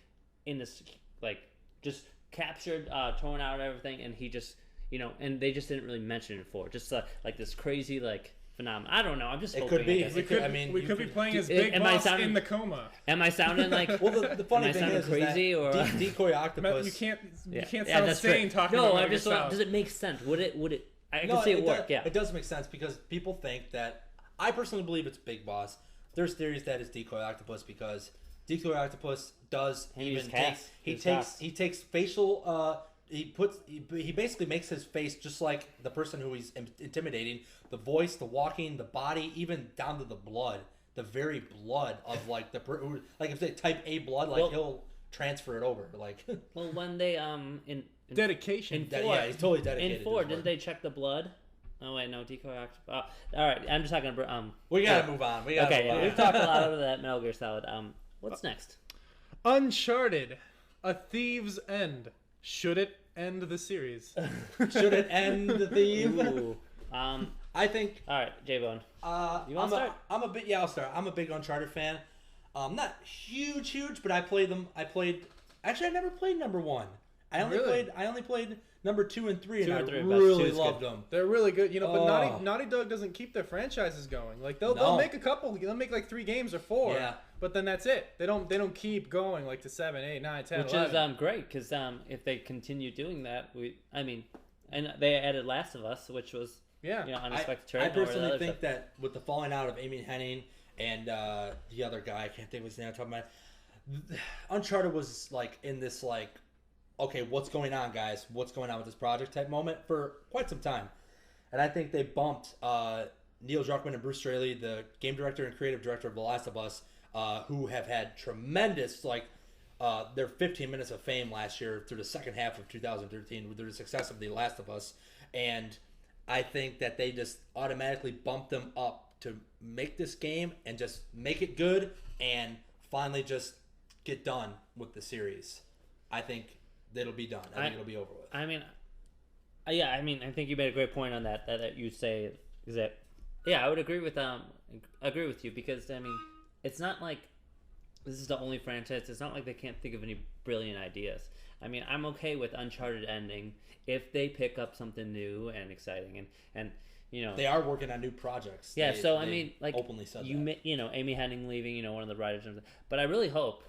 in this, like, just captured, torn out everything, and he just, and they just didn't really mention it in 4. Just like this crazy, like, phenomenon. I don't know. I'm just It hoping. could be. I guess. we could, I mean, we you could be could- playing as Am Big I Boss sounding- in the coma. Am I sounding like? Well, the funny Am I thing sounding is crazy, that or- Decoy Octopus. You can't Yeah, sound that's sane true. talking No, about I'm just. yourself. Does it make sense? Would it? I No, can see it work. does, Yeah. it does make sense because people think that. I personally believe it's Big Boss. There's theories that it's Decoy Octopus because Decoy Octopus does He even uses take cast. he His takes cast. he takes facial he basically makes his face just like the person who he's intimidating. The voice, the walking, the body, even down to the blood, the very blood of like like if they type A blood, like Well- he'll transfer it over. Like Well, when they in Dedication. in 4, yeah, he's totally dedicated. in to 4, his didn't work. they check the blood? Oh wait, no, Decoy Octopus. All right, I'm just talking about We gotta move on. We gotta Okay, move on. we've talked a lot over that Metal Gear Solid. What's next? Uncharted, A Thief's End. Should it end the series? Should it end the theme? Ooh. I think. All right, J-Bone. You wanna I'm start? I'm a big I'll start. I'm a big Uncharted fan. Not huge, but I played them. Actually, I never played number 1. I only played number 2 and 3, and I but really two's loved good. them. They're really good, but Oh. Naughty Dog doesn't keep their franchises going. Like they'll No. make a couple. They'll make like 3 games or 4. Yeah. But then that's it. They don't keep going like to 7, 8, 9, 10, Which 11. is great because if they continue doing that, and they added Last of Us, which was Yeah. unexpected turn. I or the personally other think stuff. that with the falling out of Amy Hennig and the other guy, I can't think of his name. I'm talking about Uncharted was like in this like, okay, what's going on, guys? What's going on with this project type moment for quite some time, and I think they bumped Neil Druckmann and Bruce Straley, the game director and creative director of The Last of Us, who have had tremendous their 15 minutes of fame last year through the second half of 2013 through the success of The Last of Us, and I think that they just automatically bumped them up to make this game and just make it good and finally just get done with the series. I think it'll be done. I think it'll be over with. I think you made a great point on that you say is that I would agree with you because it's not like this is the only franchise. It's not like they can't think of any brilliant ideas. I'm okay with Uncharted ending if they pick up something new and exciting and They are working on new projects. yeah. They Openly said you that. Amy Hennig leaving, one of the writers, but I really hope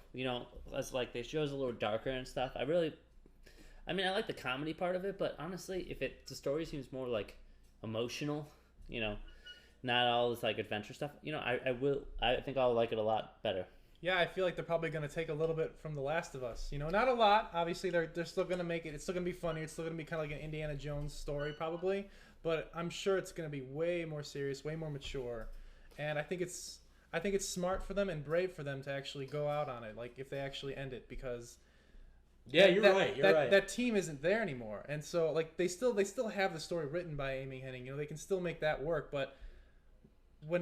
as like they show's a little darker and stuff. I like the comedy part of it, but honestly, if the story seems more like emotional, not all this like adventure stuff, I think I'll like it a lot better. Yeah, I feel like they're probably going to take a little bit from The Last of Us. Not a lot. Obviously, they're still going to make it. It's still going to be funny. It's still going to be kind of like an Indiana Jones story, probably. But I'm sure it's going to be way more serious, way more mature. And I think it's smart for them and brave for them to actually go out on it. Like if they actually end it, because Yeah, you're right. That team isn't there anymore, and so like they still have the story written by Amy Hennig. They can still make that work, but when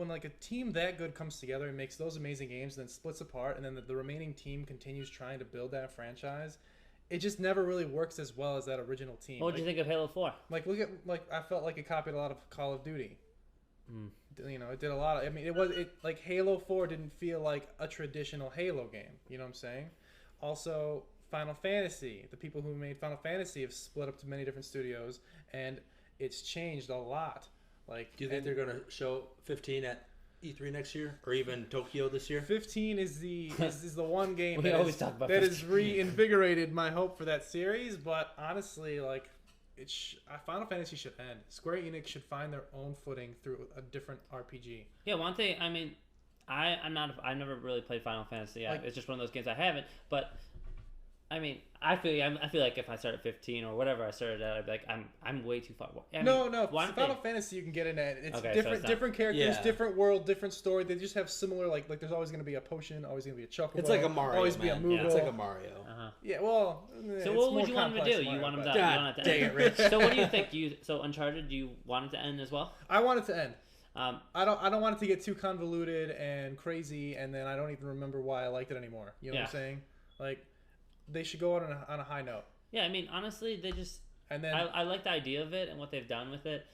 like a team that good comes together and makes those amazing games and then splits apart and then the remaining team continues trying to build that franchise, it just never really works as well as that original team. What did you think of Halo 4? Like look at I felt like it copied a lot of Call of Duty. It did a lot of, like Halo 4 didn't feel like a traditional Halo game. You know what I'm saying? Also, Final Fantasy, the people who made Final Fantasy have split up to many different studios and it's changed a lot. Like, Do you think they're going to show 15 at E3 next year, or even Tokyo this year? 15 is the one game We that, always talk about that has 15. reinvigorated my hope for that series. But honestly, like, Final Fantasy should end. Square Enix should find their own footing through a different RPG. Yeah, one thing. I mean, I've never really played Final Fantasy. Like- It's just one of those games I haven't. But I mean, I feel like if I start at 15 or whatever I started at, I'd be like, I'm way too far. I mean, No. one Final thing- Fantasy you can get in at. It's Okay, so different, it's not- different characters, Yeah. different world, different story. They just have similar like there's always going to be a potion, always going to be a chocobo. It's like a Mario, always man. be a Moogle. It's like a Mario. Uh-huh. Yeah, well. So it's what more would you want him to complex do? than You Mario, want him but- to? You God want it to dang end? it, Rich. So what do you think? So Uncharted, do you want it to end as well? I want it to end. Um, I don't want it to get too convoluted and crazy, and then I don't even remember why I liked it anymore. You know what I'm saying? Like, they should go out on a high note. yeah, I mean, honestly, they just. And then I like the idea of it and what they've done with it.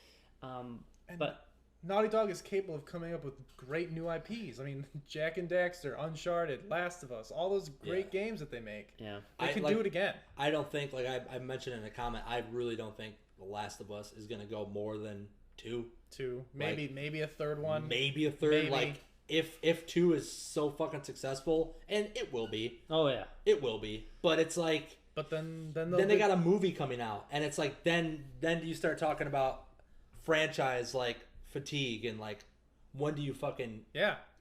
and But Naughty Dog is capable of coming up with great new IPs. I mean, Jack and Daxter, Uncharted, Last of Us, all those great games that they make. yeah, They can do it again. I don't think, like I mentioned in a comment, I really don't think The Last of Us is going to go more than 2. Two, maybe a third one. Maybe a third. Maybe. Like, if 2 is so fucking successful, and it will be. oh yeah, It will be. But it's like, But then then they got a movie coming out, and it's like, then you start talking about franchise, like, fatigue, and, like, when do you fucking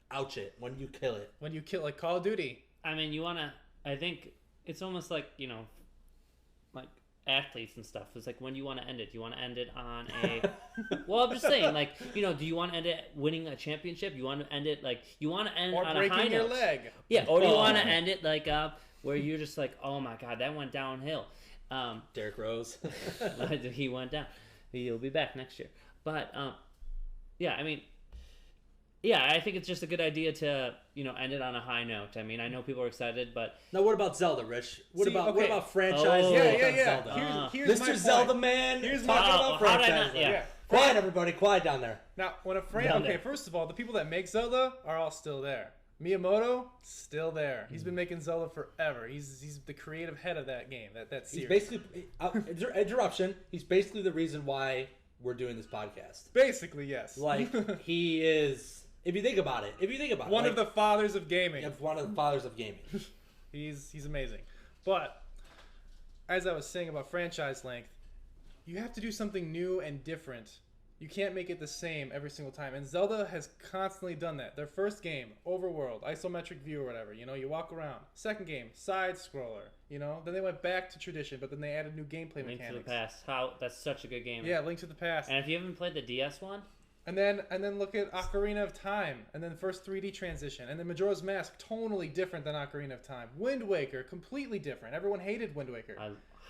ouch it? When do you kill it? when you kill like Call of Duty. I mean, you want to. I think it's almost like like athletes and stuff. It's like when you want to end it. Do you want to end it on a? Well, I'm just saying, like, do you want to end it winning a championship? You want to end it like you want to end Or on a high breaking your note. leg. Yeah, or do you Oh. want to end it like where you're just like, oh my god, that went downhill. Derrick Rose. He went down. He'll be back next year. But yeah, I mean, yeah, I think it's just a good idea to end it on a high note. I mean, I know people are excited, but Now, what about Zelda, Rich? What See, about okay. franchise? Oh. growth Yeah. on Zelda? Here's my Mr. point. Zelda man. Here's talking my- about Oh, how'd I franchise. not- yeah. Quiet, everybody. Quiet down there. Now, when a Down there. okay, first of all, the people that make Zelda are all still there. Miyamoto, still there. He's been making Zelda forever. He's the creative head of that game, that He's series. basically interruption. He's basically the reason why we're doing this podcast. Basically, yes. Like he is. If you think about it, one of the fathers of gaming. one of the fathers of gaming. He's amazing. But as I was saying about franchise length, you have to do something new and different. You can't make it the same every single time. And Zelda has constantly done that. Their first game, overworld, isometric view or whatever, you walk around. Second game, side scroller, Then they went back to tradition, but then they added new gameplay Link to the mechanics. Past. That's such a good game. Yeah, Link to the Past. And if you haven't played the DS one, And then look at Ocarina of Time, and then the first 3D transition, and then Majora's Mask, totally different than Ocarina of Time. Wind Waker, completely different. Everyone hated Wind Waker.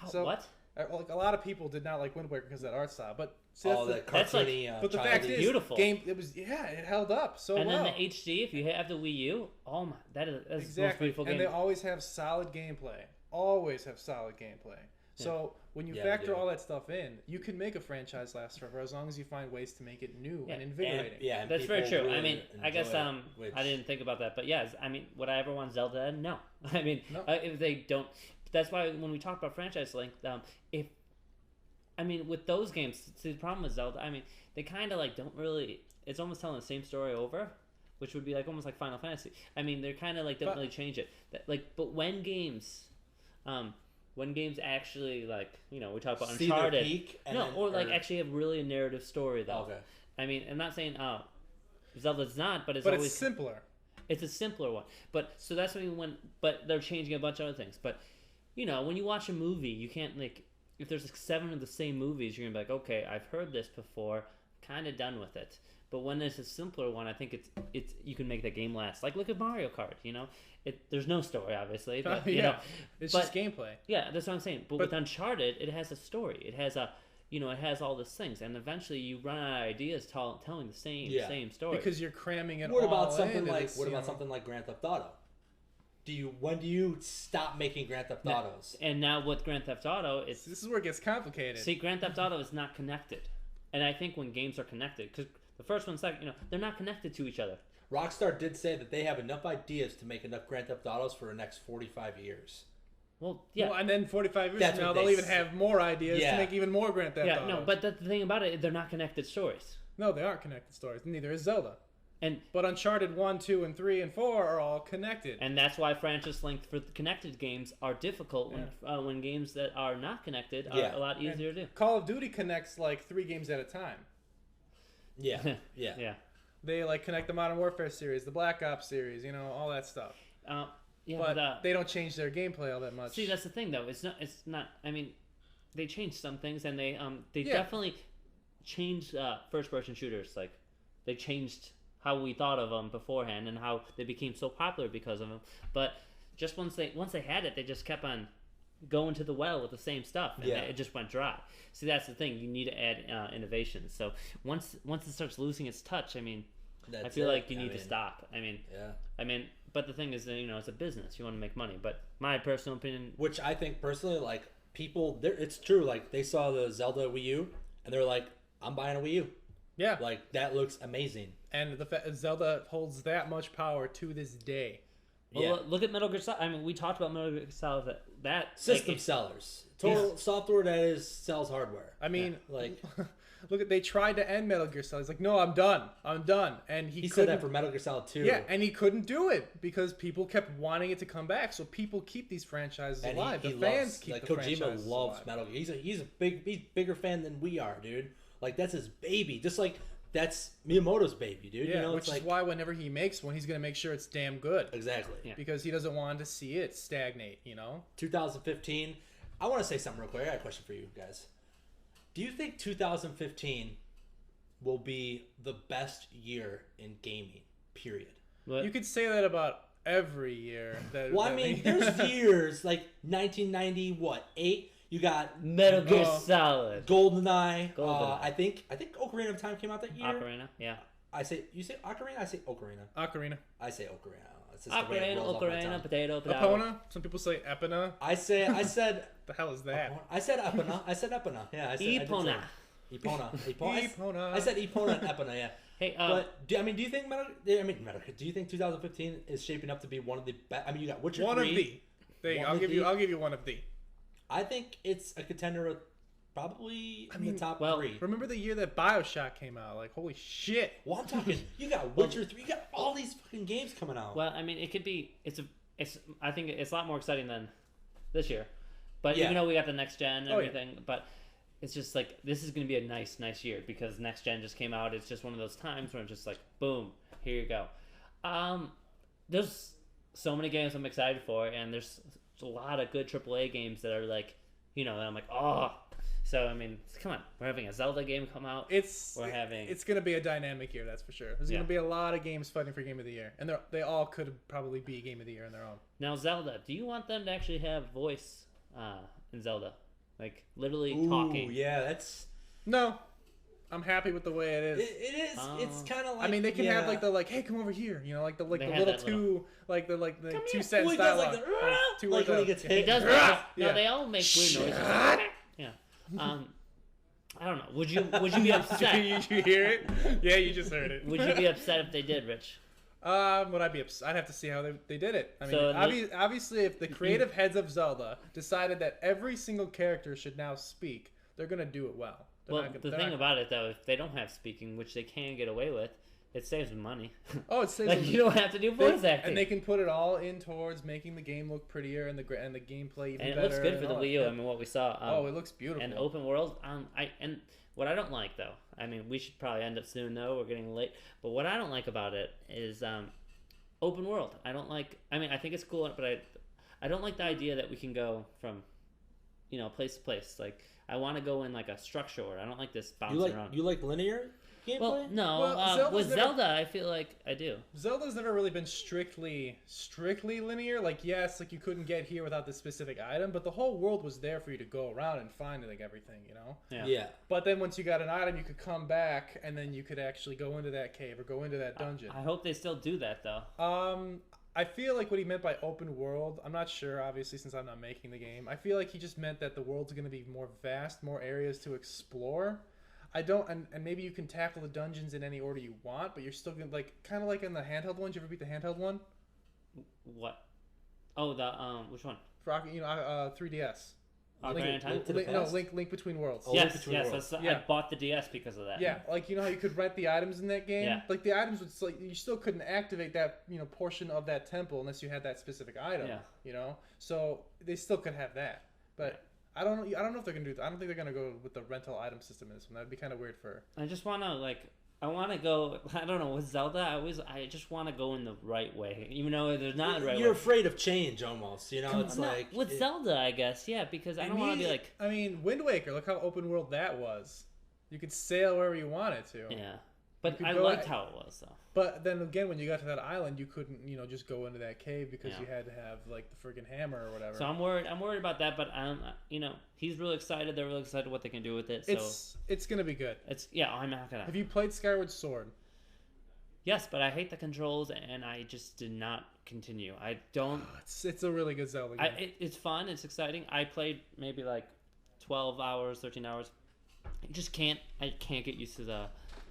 So- what? Like a lot of people did not like Wind Waker because of that art style, but see, that's All the, that that's like- cartoony. but the childish- fact is, beautiful. it held up so And well. then the HD, if you have the Wii U, oh my, that's the most Exactly, beautiful and game. they always have solid gameplay. Always have solid gameplay. So when you Yeah, they factor do. all that stuff in, you can make a franchise last forever as long as you find ways to make it new Yeah. and invigorating. and That's very people true. really I mean, I guess enjoy it, which- I didn't think about that, but yes, I mean, would I ever want Zelda to end? No. I mean, No. if they don't, that's why when we talk about franchise length, with those games, see the problem with Zelda, I mean, they kind of like don't really. It's almost telling the same story over, which would be like almost like Final Fantasy. I mean, they're kind of like don't But- really change it. But when games actually like we talk about See their Uncharted, peak and no, then- or like actually have really a narrative story though. Okay. I mean, I'm not saying Zelda's not, but it's But always it's simpler. it's a simpler one. But so that's but they're changing a bunch of other things. But when you watch a movie, you can't like if there's like 7 of the same movies, you're gonna be like, okay, I've heard this before, kind of done with it. But when there's a simpler one, I think it's you can make that game last. Like look at Mario Kart, there's no story obviously, but It's but- just gameplay. yeah, that's what I'm saying. But But- with Uncharted, it has a story. It has it has all these things, and eventually you run out of ideas telling the same story. Because you're cramming it What all about something into like this, something like Grand Theft Auto? When do you stop making Grand Theft Autos? And now with Grand Theft Auto, it's This is where it gets complicated. see Grand Theft Auto is not connected, and I think when games are connected, because the first one, second, they're not connected to each other. Rockstar did say that they have enough ideas to make enough Grand Theft Autos for the next 45 years. Well, yeah, Well, and then 45 years That's from now, what they'll they even say. have more ideas Yeah. to make even more Grand Theft yeah, Autos. no, but the thing about it, they're not connected stories. No, they aren't connected stories. Neither is Zelda. And But Uncharted 1, 2, and 3, and 4 are all connected. and that's why franchise length for the connected games are difficult when games that are not connected are a lot easier to do. Call of Duty connects like 3 games at a time. Yeah, yeah. Yeah. They like connect the Modern Warfare series, the Black Ops series, you know, all that stuff. Yeah, But they don't change their gameplay all that much. see, that's the thing, though. It's not. I mean, they changed some things, and they definitely changed first-person shooters. Like, they changed how we thought of them beforehand, and how they became so popular because of them. But just once they had it, they just kept on going to the well with the same stuff, and it just went dry. See, that's the thing. You need to add innovation. So once it starts losing its touch, I mean, I feel like you need to stop. I mean, but the thing is, you know, it's a business. You want to make money. But my personal opinion, Which I think personally, like people, it's true. Like they saw the Zelda Wii U, and they're like, "I'm buying a Wii U." Yeah. Like that looks amazing. And the fact Zelda holds that much power to this day. well, look at Metal Gear Solid. I mean, we talked about Metal Gear Solid. That System sellers, total software that sells hardware. I mean, like look, they tried to end Metal Gear Solid. He's like, no, I'm done, and he said that for Metal Gear Solid 2. Yeah, and he couldn't do it because people kept wanting it to come back. So people keep these franchises alive. The fans keep the franchises alive. Kojima loves Metal Gear. He's a bigger fan than we are, dude. Like that's his baby. Just like that's Miyamoto's baby, dude. Yeah, you know, which is why whenever he makes one, he's gonna make sure it's damn good. Exactly. Yeah. Because he doesn't want to see it stagnate. You know. 2015. I want to say something real quick. I got a question for you guys. Do you think 2015 will be the best year in gaming? Period. You could say that about every year. Well, I mean, there's years like 1990. What 8? You got Metal Gear Solid, GoldenEye. I think Ocarina of Time came out that year. Ocarina, yeah. You say Ocarina. I say Ocarina. Ocarina. I say Ocarina. It's just the way it Ocarina, rolls off my Ocarina, tongue. potato. Epona. Some people say Epona. I said. The hell is that? I said Epona. Yeah, I said Epona. Epona. I said Epona and Epona. Yeah. Hey, but do you think do you think 2015 is shaping up to be one of the best? I mean, you got Witcher 3. One of the. I'll give you one of the. I think it's a contender of probably in the top 3. Remember the year that BioShock came out? Like, holy shit. Well, I'm talking. You got Witcher 3. You got all these fucking games coming out. well, I mean, it could be. I think it's a lot more exciting than this year. But even though we got the next gen and everything, but it's just like this is going to be a nice year because next gen just came out. It's just one of those times where it's just like, boom, here you go. There's so many games I'm excited for, and there's a lot of good AAA games that are like, you know, that I'm like, oh. So I mean, come on, we're having a Zelda game come out. It's going to be a dynamic year, that's for sure. There's going to be a lot of games fighting for Game of the Year, and they all could probably be Game of the Year in their own. Now, Zelda, do you want them to actually have voice in Zelda, like literally talking? Yeah, that's no. I'm happy with the way it is. It is. It's kind of like. I mean, they can have like the hey, come over here. You know, like the little two, like the 2 sentence he does dialogue. like when he gets hit. He does. No, they all make weird noises. Yeah. I don't know. Would you be upset? Did you hear it? Yeah, you just heard it. Would you be upset if they did, Rich? Would I be upset? I'd have to see how they did it. I mean, So obviously, if the creative heads of Zelda decided that every single character should now speak, they're gonna do it well. The thing about it, though, if they don't have speaking, which they can get away with, it saves money. Oh, it saves like you don't have to do voice acting, and they can put it all in towards making the game look prettier and the gameplay even better. And it looks good for the Wii U. I mean, what we saw. It looks beautiful. And open world. And what I don't like, though, I mean, we should probably end up soon, though. We're getting late. But what I don't like about it is open world. I don't like. I mean, I think it's cool, but I don't like the idea that we can go from, you know, place to place. Like, I want to go in like a structure order. I don't like this bouncing around. You like linear gameplay? Well, no. With Zelda, I feel like I do. Zelda's never really been strictly linear. Like, yes, like you couldn't get here without this specific item, but the whole world was there for you to go around and find like everything, you know? Yeah. But then once you got an item, you could come back and then you could actually go into that cave or go into that dungeon. I hope they still do that though. I feel like what he meant by open world, I'm not sure, obviously, since I'm not making the game. I feel like he just meant that the world's going to be more vast, more areas to explore. I don't, and maybe you can tackle the dungeons in any order you want, but you're still going to, like, kind of like in the handheld one. Did you ever beat the handheld one? What? Oh, the, which one? For, 3DS. Ocarina of Time? Link Between Worlds. Oh, Yes, Between yes. Worlds. I bought the DS because of that. Yeah, like, you know how you could rent the items in that game? Yeah. Like, the items would, like, you still couldn't activate that, portion of that temple unless you had that specific item. Yeah. So they still could have that. But I don't know if they're gonna do that. I don't think they're gonna go with the rental item system in this one. That'd be kind of weird for. I just want to I want to go. I don't know, with Zelda. I just want to go in the right way, even though there's not a right way. You're afraid of change almost. It's no, with Zelda, I guess. Yeah, because I don't want to be like. I mean, Wind Waker. Look how open world that was. You could sail wherever you wanted to. Yeah, but I liked how it was though. But then again, when you got to that island, you couldn't, just go into that cave because you had to have like the friggin' hammer or whatever. So I'm worried about that. But he's really excited. They're really excited what they can do with it. So it's gonna be good. I'm not gonna. Have you played Skyward Sword? Yes, but I hate the controls, and I just did not continue. I don't. It's a really good Zelda game. It's fun. It's exciting. I played maybe like 12 hours, 13 hours. I can't get used to the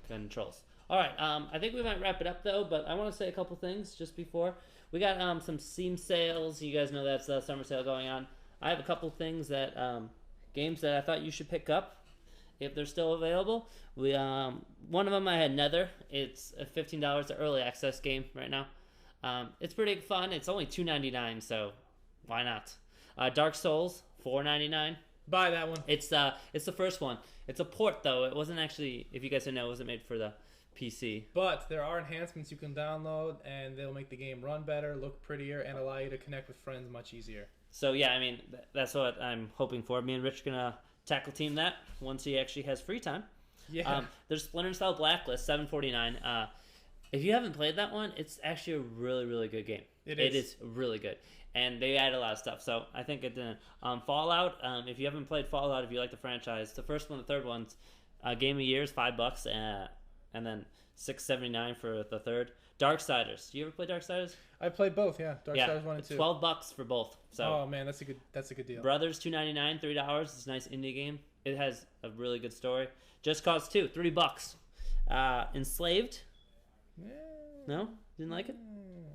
controls. All right, I think we might wrap it up though, but I want to say a couple things just before. We got some Steam sales. You guys know that's the summer sale going on. I have a couple things that games that I thought you should pick up if they're still available. One of them I had Nether. It's $15, the early access game right now. It's pretty fun. It's only $2.99, so why not? Dark Souls $4.99. Buy that one. It's the first one. It's a port though. It wasn't actually. If you guys didn't know, it wasn't made for the PC. But there are enhancements you can download, and they'll make the game run better, look prettier, and allow you to connect with friends much easier. So yeah, I mean that's what I'm hoping for. Me and Rich are gonna tackle team that once he actually has free time. Yeah. There's Splinter Cell Blacklist $7.49. If you haven't played that one, it's actually a really really good game. It is really good, and they add a lot of stuff. So I think it didn't. Fallout. If you haven't played Fallout, if you like the franchise, the first one, the third one's game of the year is $5. And then $6.79 for the third. Darksiders. Do you ever play Darksiders? I played both, yeah. Darksiders 1 and 2. $12 for both. So oh man, that's a good deal. Brothers $2.99, $3. It's a nice indie game. It has a really good story. Just Cause 2, $3. Enslaved. Yeah. No, didn't like it.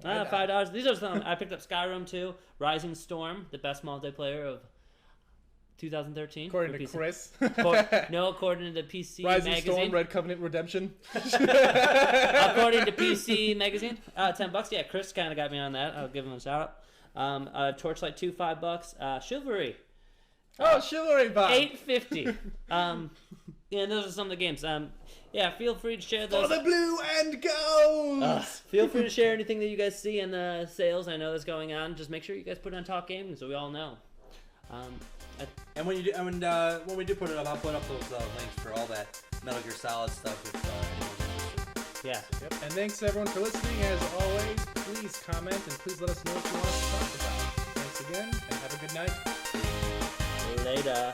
$5. These are some. I picked up Skyrim 2, Rising Storm, the best multiplayer of 2013. According to Chris. According to the PC Rising Magazine. Storm, Red Covenant Redemption. According to PC Magazine, $10. Yeah, Chris kind of got me on that. I'll give him a shout out. Torchlight 2, $5. Chivalry. Chivalry, Bob. $8.50. Yeah, those are some of the games. Feel free to share those. For the blue and gold. Feel free to share anything that you guys see in the sales. I know that's going on. Just make sure you guys put it on Talk Gaming so we all know. And when we do put it up, I'll put up those links for all that Metal Gear Solid stuff if anyone's interested. Yeah. Yep. And thanks everyone for listening. As always, please comment and please let us know what you want us to talk about. Thanks again, and have a good night. Later.